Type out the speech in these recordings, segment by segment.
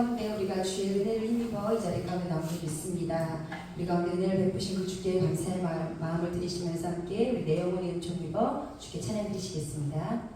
가운데 우리가 주의 은혜를 힘입어 이 자리 가운데 나오게 됐습니다. 우리 가운데 은혜를 베푸신 그 주께 감사의 마음을 드리시면서 함께 우리 내 영혼의 은총 입어 주께 찬양 드리시겠습니다.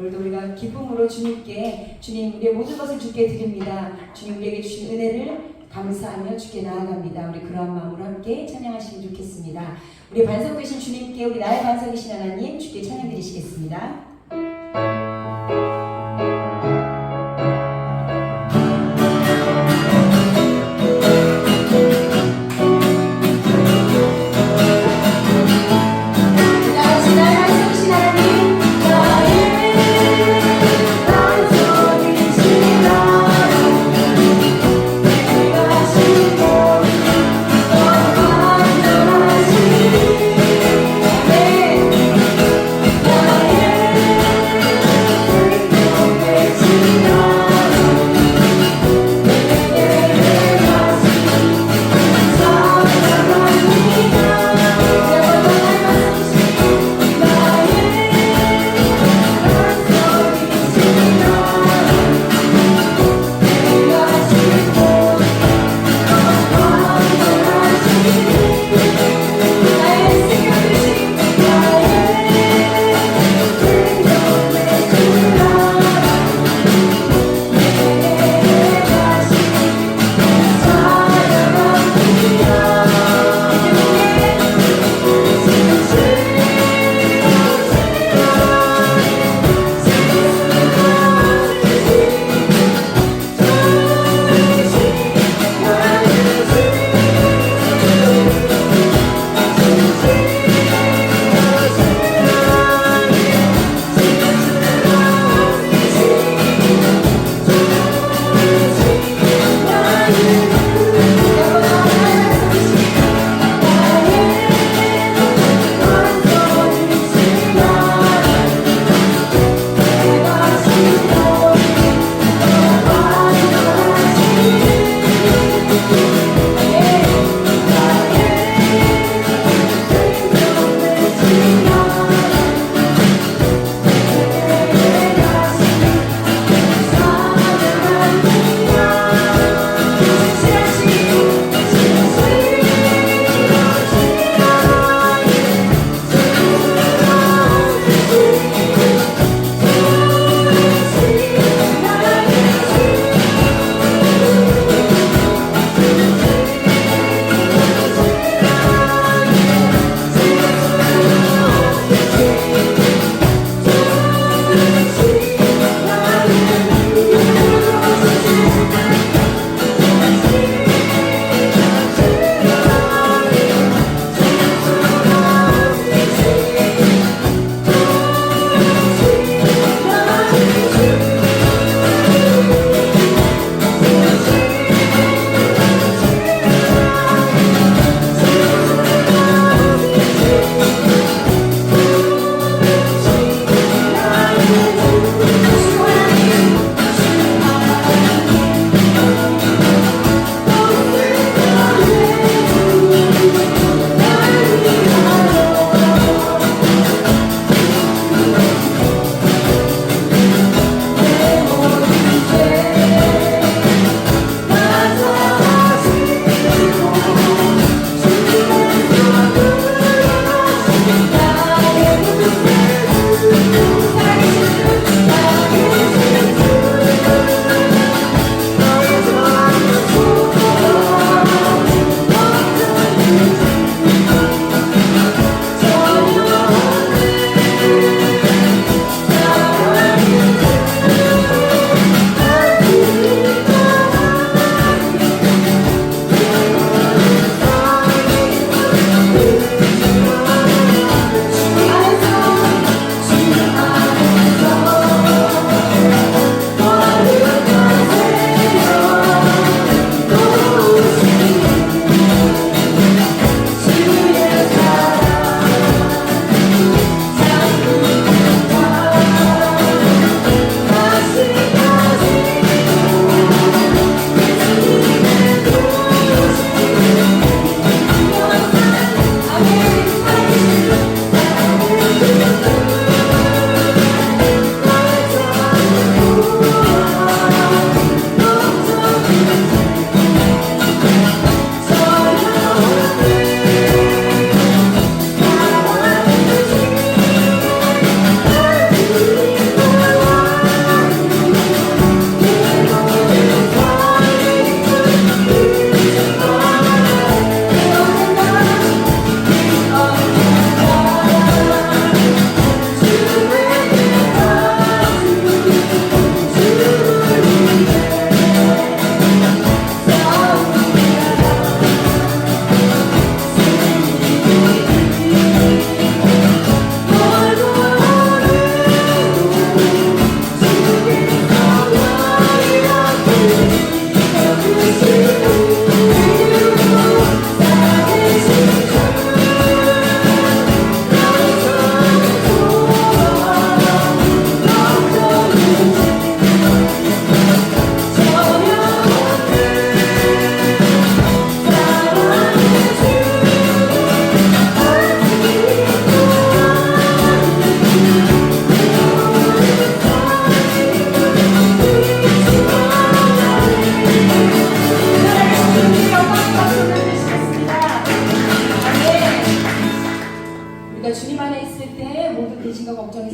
오늘도 우리가 기쁨으로 주님께 주님 우리의 모든 것을 주께 드립니다. 주님 우리에게 주신 은혜를 감사하며 주께 나아갑니다. 우리 그러한 마음으로 함께 찬양하시면 좋겠습니다. 우리 반석 되신 주님께 우리 나의 반석이신 하나님 주께 찬양 드리시겠습니다. 다 같이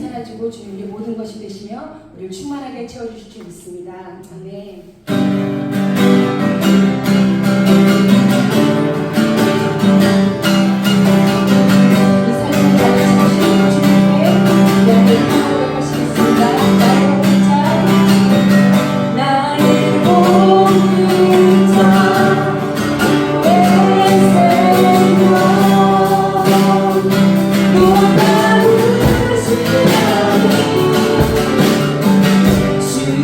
사라지고 주님 우리의 모든 것이 되시며 우리를 충만하게 채워주실 줄 믿습니다. 아멘. 주의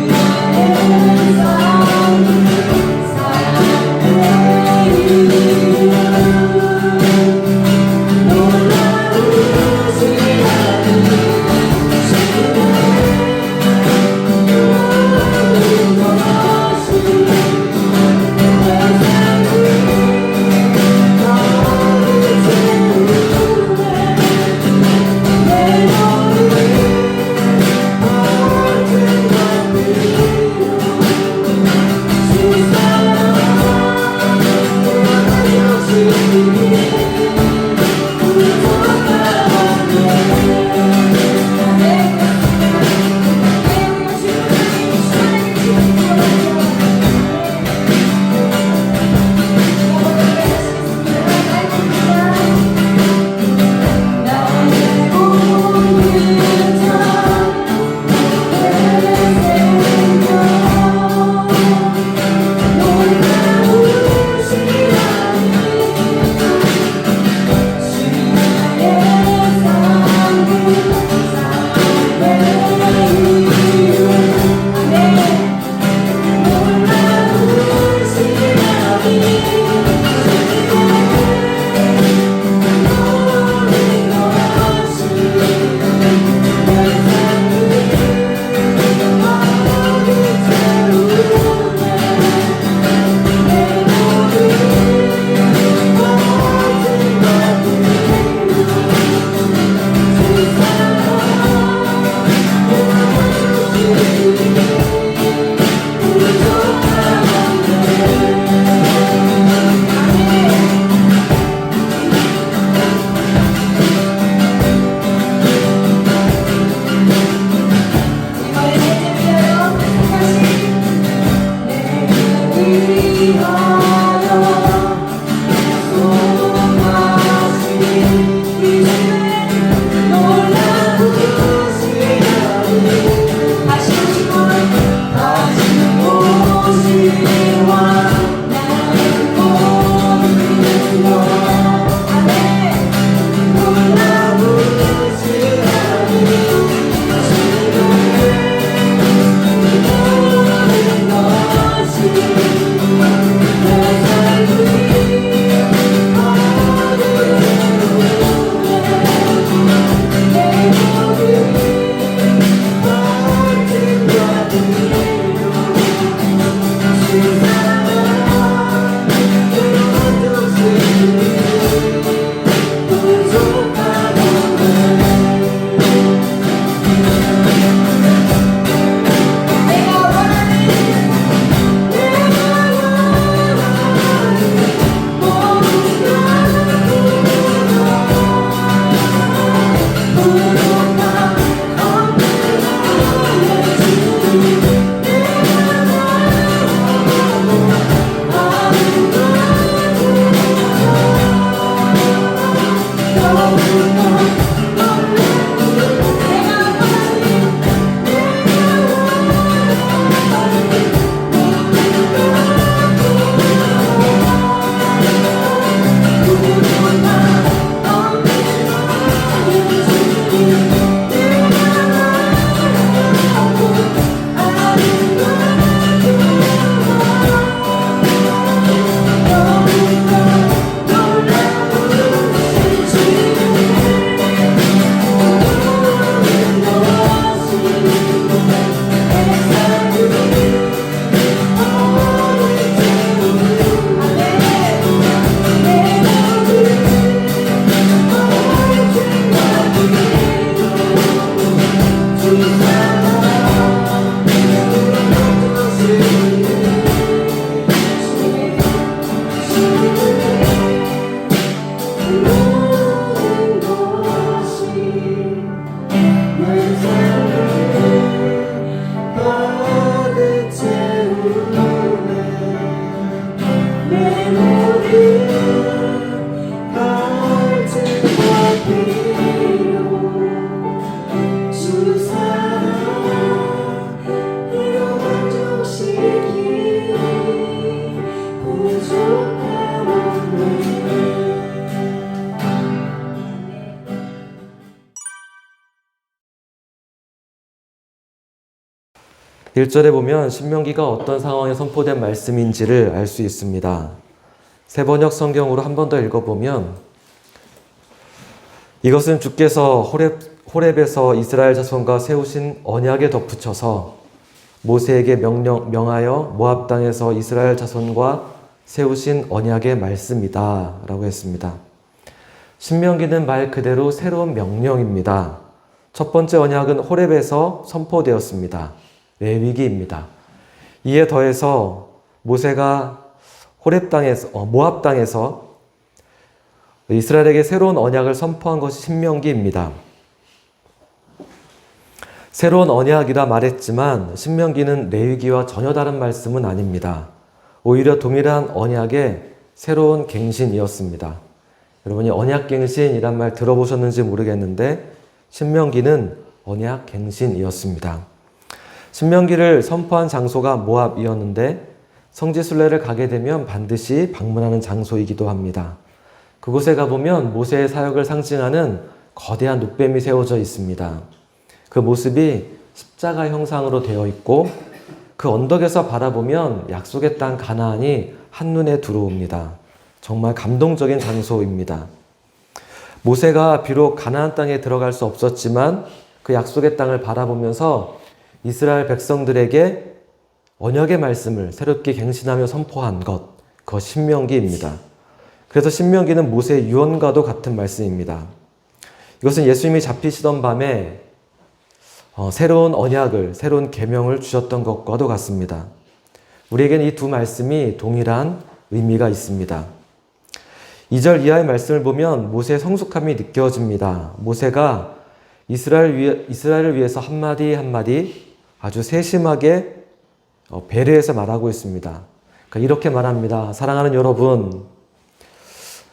1절에 보면 신명기가 어떤 상황에 선포된 말씀인지를 알 수 있습니다. 새 번역 성경으로 한 번 더 읽어보면 이것은 주께서 호렙에서 이스라엘 자손과 세우신 언약에 덧붙여서 모세에게 명하여 모압 땅에서 이스라엘 자손과 세우신 언약의 말씀이다 라고 했습니다. 신명기는 말 그대로 새로운 명령입니다. 첫 번째 언약은 호렙에서 선포되었습니다. 레위기입니다. 이에 더해서 모세가 모압 땅에서 이스라엘에게 새로운 언약을 선포한 것이 신명기입니다. 새로운 언약이라 말했지만 신명기는 레위기와 전혀 다른 말씀은 아닙니다. 오히려 동일한 언약의 새로운 갱신이었습니다. 여러분이 언약갱신이란 말 들어보셨는지 모르겠는데 신명기는 언약갱신이었습니다. 신명기를 선포한 장소가 모압이었는데 성지순례를 가게 되면 반드시 방문하는 장소이기도 합니다. 그곳에 가보면 모세의 사역을 상징하는 거대한 눕뱀이 세워져 있습니다. 그 모습이 십자가 형상으로 되어 있고 그 언덕에서 바라보면 약속의 땅 가나안이 한눈에 들어옵니다. 정말 감동적인 장소입니다. 모세가 비록 가나안 땅에 들어갈 수 없었지만 그 약속의 땅을 바라보면서 이스라엘 백성들에게 언약의 말씀을 새롭게 갱신하며 선포한 것, 그것 신명기입니다. 그래서 신명기는 모세의 유언과도 같은 말씀입니다. 이것은 예수님이 잡히시던 밤에 새로운 언약을, 새로운 계명을 주셨던 것과도 같습니다. 우리에게는 이 두 말씀이 동일한 의미가 있습니다. 2절 이하의 말씀을 보면 모세의 성숙함이 느껴집니다. 모세가 이스라엘을 위해서 한마디 한마디 아주 세심하게 배려해서 말하고 있습니다. 그러니까 이렇게 말합니다. 사랑하는 여러분,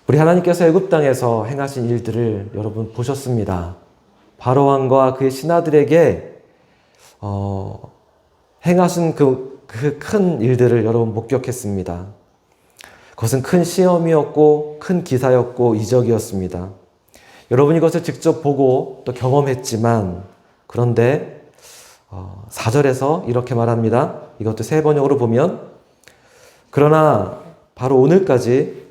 우리 하나님께서 애굽 땅에서 행하신 일들을 여러분 보셨습니다. 바로 왕과 그의 신하들에게 행하신 그 큰 일들을 여러분 목격했습니다. 그것은 큰 시험이었고 큰 기사였고 이적이었습니다. 여러분이 이것을 직접 보고 또 경험했지만 그런데 4절에서 이렇게 말합니다. 이것도 새 번역으로 보면 그러나 바로 오늘까지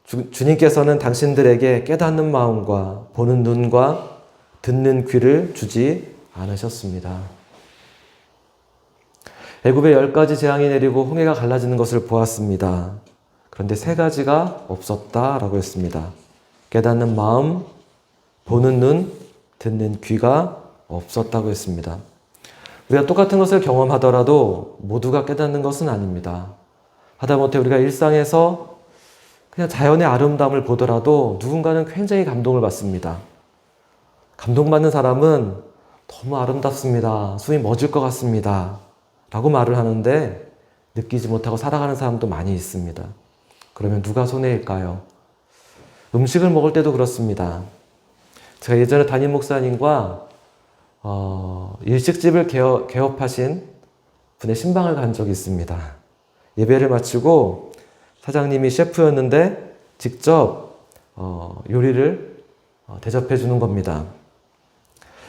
주님께서는 당신들에게 깨닫는 마음과 보는 눈과 듣는 귀를 주지 않으셨습니다. 애굽에 10가지 재앙이 내리고 홍해가 갈라지는 것을 보았습니다. 그런데 3가지가 없었다라고 했습니다. 깨닫는 마음, 보는 눈, 듣는 귀가 없었다고 했습니다. 우리가 똑같은 것을 경험하더라도 모두가 깨닫는 것은 아닙니다. 하다못해 우리가 일상에서 그냥 자연의 아름다움을 보더라도 누군가는 굉장히 감동을 받습니다. 감동받는 사람은 너무 아름답습니다. 숨이 멎을 것 같습니다. 라고 말을 하는데 느끼지 못하고 살아가는 사람도 많이 있습니다. 그러면 누가 손해일까요? 음식을 먹을 때도 그렇습니다. 제가 예전에 담임 목사님과 일식집을 개업하신 분의 신방을 간 적이 있습니다. 예배를 마치고 사장님이 셰프였는데 직접 요리를 대접해 주는 겁니다.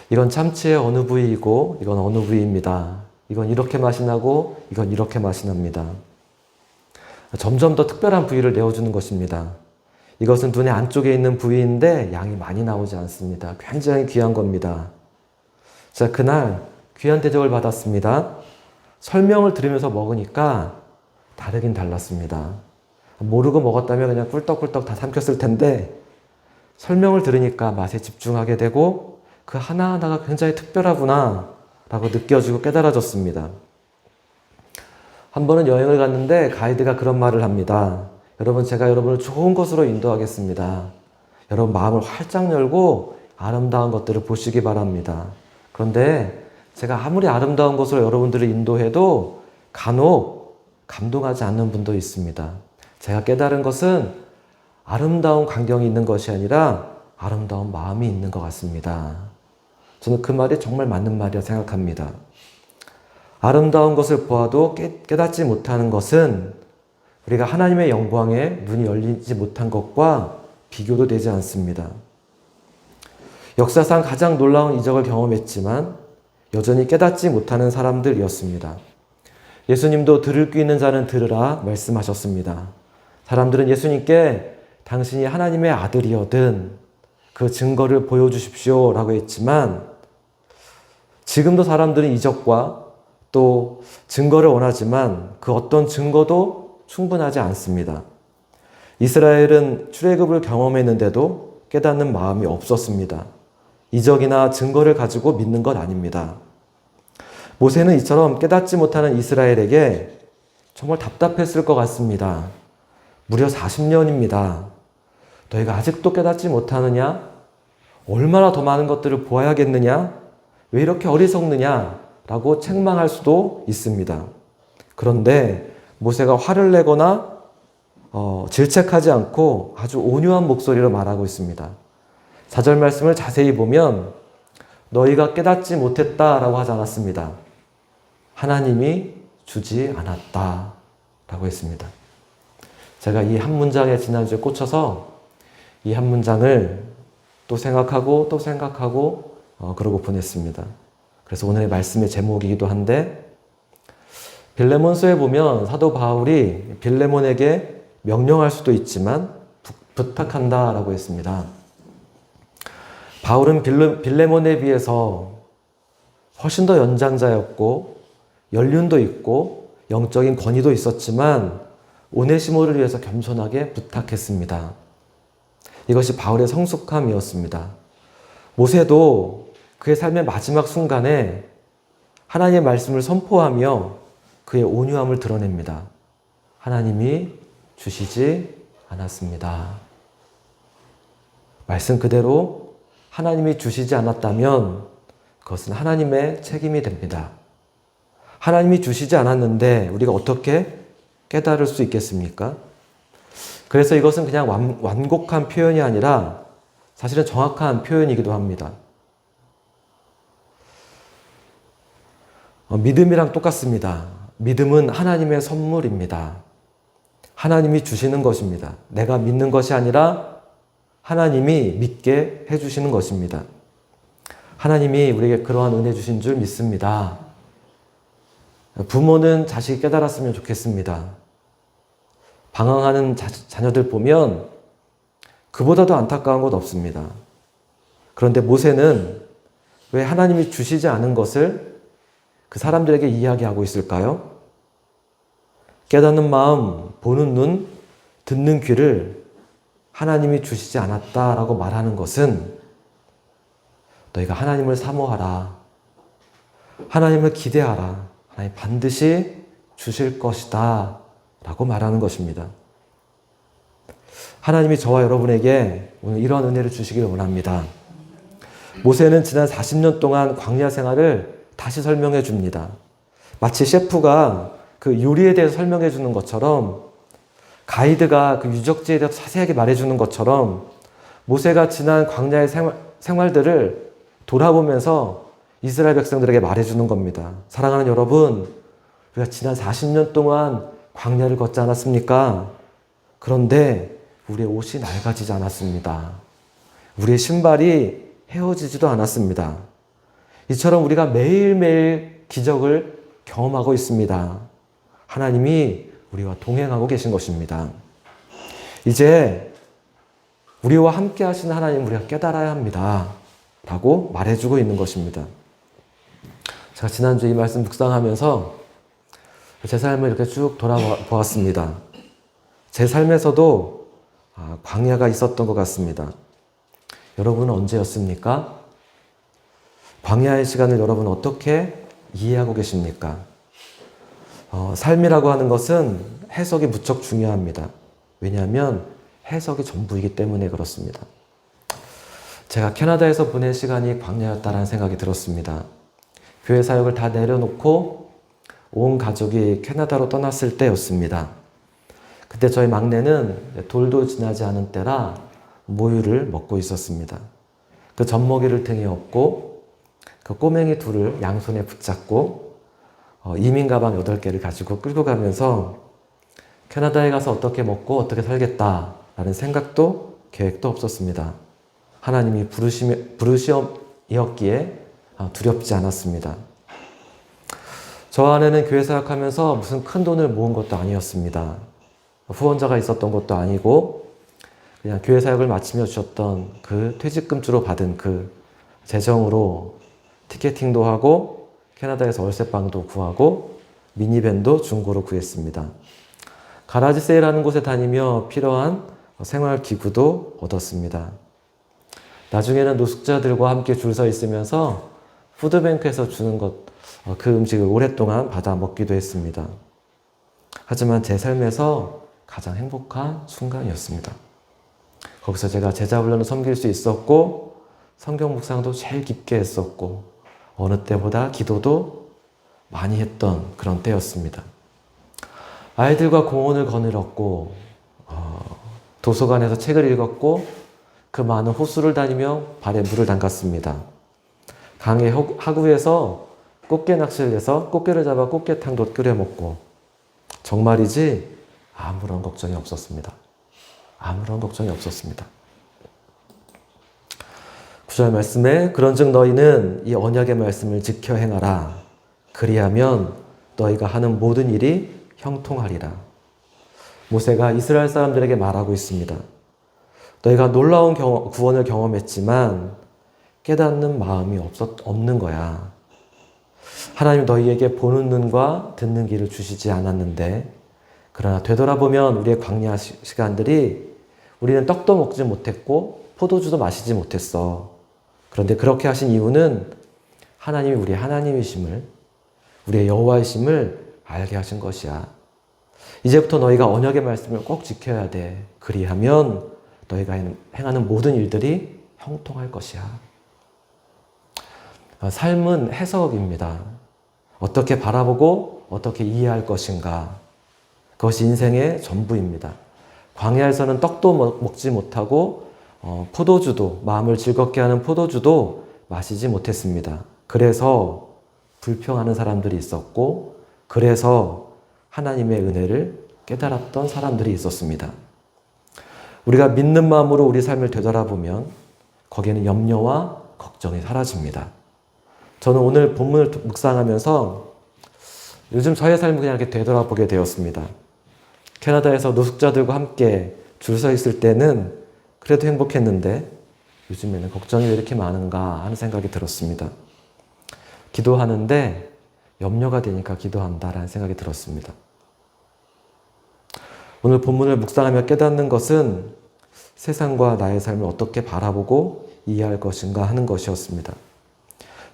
이건 참치의 어느 부위이고 이건 어느 부위입니다. 이건 이렇게 맛이 나고 이건 이렇게 맛이 납니다. 점점 더 특별한 부위를 내어주는 것입니다. 이것은 눈의 안쪽에 있는 부위인데 양이 많이 나오지 않습니다. 굉장히 귀한 겁니다. 자, 그날 귀한 대접을 받았습니다. 설명을 들으면서 먹으니까 다르긴 달랐습니다. 모르고 먹었다면 그냥 꿀떡꿀떡 다 삼켰을 텐데 설명을 들으니까 맛에 집중하게 되고 그 하나하나가 굉장히 특별하구나 라고 느껴지고 깨달아졌습니다. 한 번은 여행을 갔는데 가이드가 그런 말을 합니다. 여러분, 제가 여러분을 좋은 곳으로 인도하겠습니다. 여러분 마음을 활짝 열고 아름다운 것들을 보시기 바랍니다. 그런데 제가 아무리 아름다운 곳으로 여러분들을 인도해도 간혹 감동하지 않는 분도 있습니다. 제가 깨달은 것은 아름다운 광경이 있는 것이 아니라 아름다운 마음이 있는 것 같습니다. 저는 그 말이 정말 맞는 말이라 생각합니다. 아름다운 것을 보아도 깨닫지 못하는 것은 우리가 하나님의 영광에 눈이 열리지 못한 것과 비교도 되지 않습니다. 역사상 가장 놀라운 이적을 경험했지만 여전히 깨닫지 못하는 사람들이었습니다. 예수님도 들을 귀 있는 자는 들으라 말씀하셨습니다. 사람들은 예수님께 당신이 하나님의 아들이거든 그 증거를 보여주십시오 라고 했지만 지금도 사람들은 이적과 또 증거를 원하지만 그 어떤 증거도 충분하지 않습니다. 이스라엘은 출애굽을 경험했는데도 깨닫는 마음이 없었습니다. 이적이나 증거를 가지고 믿는 것 아닙니다. 모세는 이처럼 깨닫지 못하는 이스라엘에게 정말 답답했을 것 같습니다. 무려 40년입니다. 너희가 아직도 깨닫지 못하느냐? 얼마나 더 많은 것들을 보아야겠느냐? 왜 이렇게 어리석느냐? 라고 책망할 수도 있습니다. 그런데 모세가 화를 내거나 질책하지 않고 아주 온유한 목소리로 말하고 있습니다. 4절 말씀을 자세히 보면 너희가 깨닫지 못했다라고 하지 않았습니다. 하나님이 주지 않았다 라고 했습니다. 제가 이 한 문장에 지난주에 꽂혀서 이 한 문장을 또 생각하고 그러고 보냈습니다. 그래서 오늘의 말씀의 제목이기도 한데 빌레몬서에 보면 사도 바울이 빌레몬에게 명령할 수도 있지만 부탁한다 라고 했습니다. 바울은 빌레몬에 비해서 훨씬 더 연장자였고 연륜도 있고 영적인 권위도 있었지만 오네시모를 위해서 겸손하게 부탁했습니다. 이것이 바울의 성숙함이었습니다. 모세도 그의 삶의 마지막 순간에 하나님의 말씀을 선포하며 그의 온유함을 드러냅니다. 하나님이 주시지 않았습니다. 말씀 그대로 하나님이 주시지 않았다면 그것은 하나님의 책임이 됩니다. 하나님이 주시지 않았는데 우리가 어떻게 깨달을 수 있겠습니까? 그래서 이것은 그냥 완곡한 표현이 아니라 사실은 정확한 표현이기도 합니다. 믿음이랑 똑같습니다. 믿음은 하나님의 선물입니다. 하나님이 주시는 것입니다. 내가 믿는 것이 아니라 하나님이 믿게 해주시는 것입니다. 하나님이 우리에게 그러한 은혜 주신 줄 믿습니다. 부모는 자식이 깨달았으면 좋겠습니다. 방황하는 자녀들 보면 그보다도 안타까운 것 없습니다. 그런데 모세는 왜 하나님이 주시지 않은 것을 그 사람들에게 이야기하고 있을까요? 깨닫는 마음, 보는 눈, 듣는 귀를 하나님이 주시지 않았다라고 말하는 것은 너희가 하나님을 사모하라. 하나님을 기대하라. 하나님 반드시 주실 것이다. 라고 말하는 것입니다. 하나님이 저와 여러분에게 오늘 이런 은혜를 주시기를 원합니다. 모세는 지난 40년 동안 광야 생활을 다시 설명해 줍니다. 마치 셰프가 그 요리에 대해서 설명해 주는 것처럼 가이드가 그 유적지에 대해서 자세하게 말해 주는 것처럼 모세가 지난 광야의 생활들을 돌아보면서 이스라엘 백성들에게 말해 주는 겁니다. 사랑하는 여러분, 우리가 지난 40년 동안 광야를 걷지 않았습니까? 그런데 우리의 옷이 낡아지지 않았습니다. 우리의 신발이 헤어지지도 않았습니다. 이처럼 우리가 매일매일 기적을 경험하고 있습니다. 하나님이 우리와 동행하고 계신 것입니다. 이제 우리와 함께 하시는 하나님 우리가 깨달아야 합니다. 라고 말해주고 있는 것입니다. 제가 지난주에 이 말씀 묵상하면서 제 삶을 이렇게 쭉 돌아보았습니다. 제 삶에서도 광야가 있었던 것 같습니다. 여러분은 언제였습니까? 광야의 시간을 여러분 어떻게 이해하고 계십니까? 삶이라고 하는 것은 해석이 무척 중요합니다. 왜냐하면 해석이 전부이기 때문에 그렇습니다. 제가 캐나다에서 보낸 시간이 광야였다라는 생각이 들었습니다. 교회 사역을 다 내려놓고 온 가족이 캐나다로 떠났을 때였습니다. 그때 저희 막내는 돌도 지나지 않은 때라 모유를 먹고 있었습니다. 그 젖먹이를 등에 업고 그 꼬맹이 둘을 양손에 붙잡고 이민 가방 8개를 가지고 끌고 가면서 캐나다에 가서 어떻게 먹고 어떻게 살겠다라는 생각도 계획도 없었습니다. 하나님이 부르시었기에 두렵지 않았습니다. 저 아내는 교회 사역하면서 무슨 큰 돈을 모은 것도 아니었습니다. 후원자가 있었던 것도 아니고 그냥 교회 사역을 마치며 주셨던 그 퇴직금 주로 받은 그 재정으로 티켓팅도 하고 캐나다에서 월세방도 구하고 미니밴도 중고로 구했습니다. 가라지 세일하는 곳에 다니며 필요한 생활기구도 얻었습니다. 나중에는 노숙자들과 함께 줄 서 있으면서 푸드뱅크에서 주는 그 음식을 오랫동안 받아 먹기도 했습니다. 하지만 제 삶에서 가장 행복한 순간이었습니다. 거기서 제가 제자훈련을 섬길 수 있었고 성경 묵상도 제일 깊게 했었고 어느 때보다 기도도 많이 했던 그런 때였습니다. 아이들과 공원을 거닐었고 도서관에서 책을 읽었고 그 많은 호수를 다니며 발에 물을 담갔습니다. 강의 하구에서 꽃게 낚시를 해서 꽃게를 잡아 꽃게탕도 끓여 먹고 정말이지 아무런 걱정이 없었습니다. 아무런 걱정이 없었습니다. 9절 말씀에 그런즉 너희는 이 언약의 말씀을 지켜 행하라. 그리하면 너희가 하는 모든 일이 형통하리라. 모세가 이스라엘 사람들에게 말하고 있습니다. 너희가 놀라운 구원을 경험했지만 깨닫는 마음이 없는 거야. 하나님 너희에게 보는 눈과 듣는 귀를 주시지 않았는데 그러나 되돌아보면 우리의 광야 시간들이 우리는 떡도 먹지 못했고 포도주도 마시지 못했어. 그런데 그렇게 하신 이유는 하나님이 우리의 하나님이심을 우리의 여호와이심을 알게 하신 것이야. 이제부터 너희가 언약의 말씀을 꼭 지켜야 돼. 그리하면 너희가 행하는 모든 일들이 형통할 것이야. 삶은 해석입니다. 어떻게 바라보고 어떻게 이해할 것인가. 그것이 인생의 전부입니다. 광야에서는 떡도 먹지 못하고 포도주도 마음을 즐겁게 하는 포도주도 마시지 못했습니다. 그래서 불평하는 사람들이 있었고 그래서 하나님의 은혜를 깨달았던 사람들이 있었습니다. 우리가 믿는 마음으로 우리 삶을 되돌아보면 거기에는 염려와 걱정이 사라집니다. 저는 오늘 본문을 묵상하면서 요즘 저의 삶을 그냥 이렇게 되돌아보게 되었습니다. 캐나다에서 노숙자들과 함께 줄 서 있을 때는 그래도 행복했는데 요즘에는 걱정이 왜 이렇게 많은가 하는 생각이 들었습니다. 기도하는데 염려가 되니까 기도한다라는 생각이 들었습니다. 오늘 본문을 묵상하며 깨닫는 것은 세상과 나의 삶을 어떻게 바라보고 이해할 것인가 하는 것이었습니다.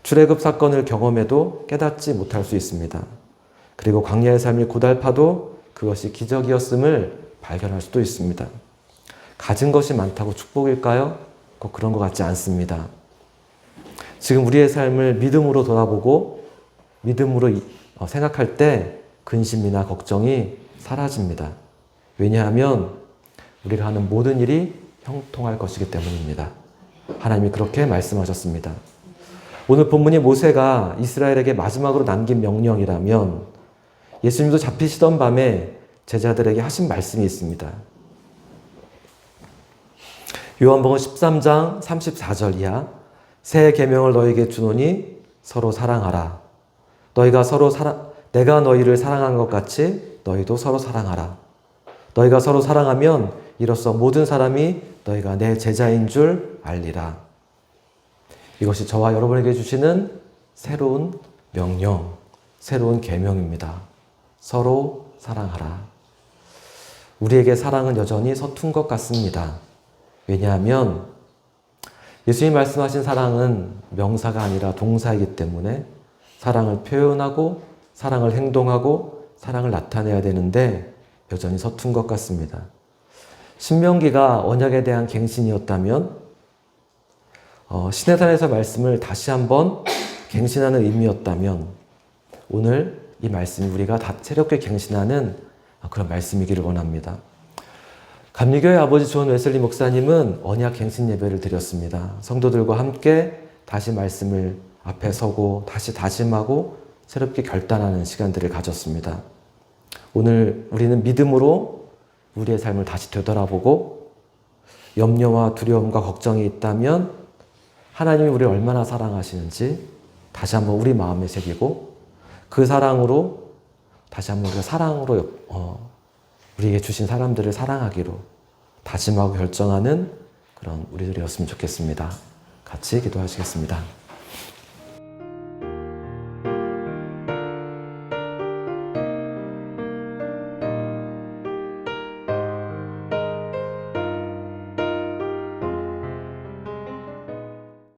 출애굽 사건을 경험해도 깨닫지 못할 수 있습니다. 그리고 광야의 삶이 고달파도 그것이 기적이었음을 발견할 수도 있습니다. 가진 것이 많다고 축복일까요? 꼭 그런 것 같지 않습니다. 지금 우리의 삶을 믿음으로 돌아보고 믿음으로 생각할 때 근심이나 걱정이 사라집니다. 왜냐하면 우리가 하는 모든 일이 형통할 것이기 때문입니다. 하나님이 그렇게 말씀하셨습니다. 오늘 본문이 모세가 이스라엘에게 마지막으로 남긴 명령이라면 예수님도 잡히시던 밤에 제자들에게 하신 말씀이 있습니다. 요한복음 13장 34절 이하 새 계명을 너희에게 주노니 서로 사랑하라. 내가 너희를 사랑한 것 같이 너희도 서로 사랑하라. 너희가 서로 사랑하면 이로써 모든 사람이 너희가 내 제자인 줄 알리라. 이것이 저와 여러분에게 주시는 새로운 명령, 새로운 계명입니다. 서로 사랑하라. 우리에게 사랑은 여전히 서툰 것 같습니다. 왜냐하면 예수님이 말씀하신 사랑은 명사가 아니라 동사이기 때문에 사랑을 표현하고 사랑을 행동하고 사랑을 나타내야 되는데 여전히 서툰 것 같습니다. 신명기가 언약에 대한 갱신이었다면 시내산에서 말씀을 다시 한번 갱신하는 의미였다면 오늘 이 말씀이 우리가 다 새롭게 갱신하는 그런 말씀이기를 원합니다. 감리교회 아버지 존 웨슬리 목사님은 언약 갱신 예배를 드렸습니다. 성도들과 함께 다시 말씀을 앞에 서고 다시 다짐하고 새롭게 결단하는 시간들을 가졌습니다. 오늘 우리는 믿음으로 우리의 삶을 다시 되돌아보고 염려와 두려움과 걱정이 있다면 하나님이 우리를 얼마나 사랑하시는지 다시 한번 우리 마음에 새기고 그 사랑으로 다시 한번 우리가 사랑으로 우리에게 주신 사람들을 사랑하기로 다짐하고 결정하는 그런 우리들이었으면 좋겠습니다. 같이 기도하시겠습니다.